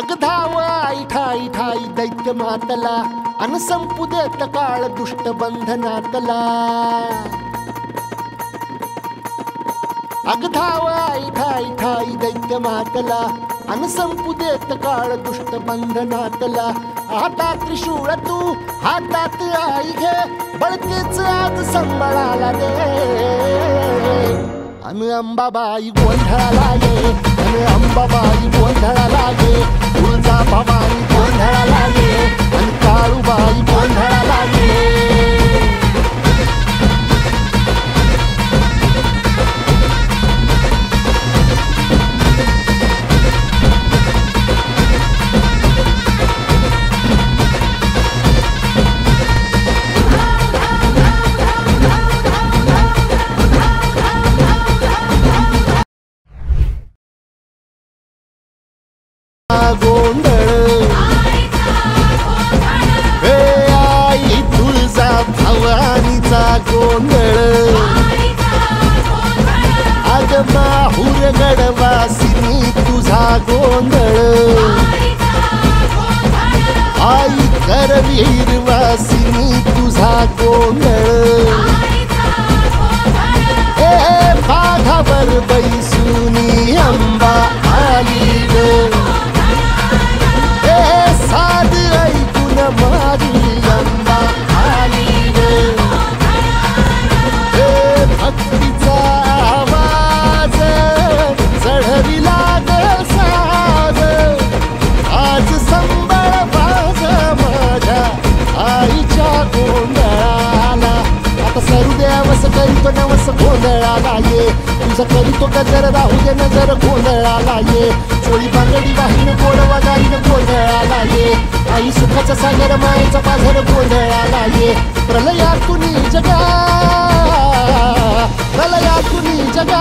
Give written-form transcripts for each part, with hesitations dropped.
अगधाव आई ठाई ठाई दैत्य मातला अन संपू देत काळ दुष्ट बंधनातला। अगधाव आई ठाई ठाई दैत्य मातला अन संपू देत काळ दुष्ट बंधनातला। हातात त्रिशूळ तू हातात आई घे बळतेच आज संबळाला दे। अन अंबाबाई गोंधळाला ये अन अंबाबाई गोंधळाला ये। तुळजा भवानी गोंधळाला ये अन काळूबाई गोंधळाला ये। गोंधळ हे आई तुळजा भवानीचा गोंधळ। अग माहूर गडवासिनी तुझा गोंधळ। आई करवीर वासिनी तुझा गोंधळ। हे बाघावर बैसुनी अंबा आली ग। साध ऐकून माझी अंबा आली ग। हे भक्तीचा आवाज चढविला ग साज। आज संबळ वाज माझ्या आईच्या गोंधळाला। आता सरू देवस करीतो नवस गोंधळाला ये। तुझं करीतो गजर राहू दे नजर गोंधळाला ये। चोळी बांगडी वाहीन गोडवा गाईन गोंधळाला ये। आई सुखाचा सागर मायेचा पाझर गोंधळाला ये। प्रलयातुनी जगा प्रलयातुनी जगा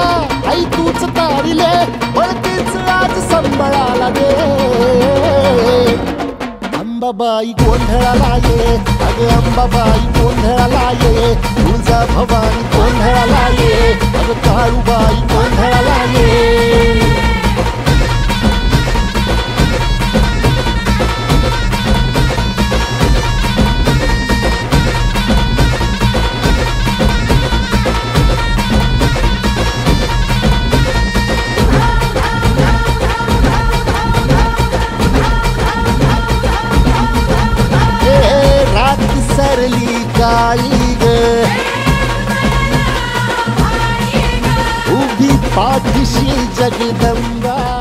आई तूच तारिले बळतीच आज संबळाला दे। अंबाबाई गोंधळाला ये अग अंबाबाई गोंधळाला ये। तुळजा भवानी गोंधळाला ये अग काळूबाई गोंधळाला ये। सरली काळी ग उभी पाठीशी जगदंबा।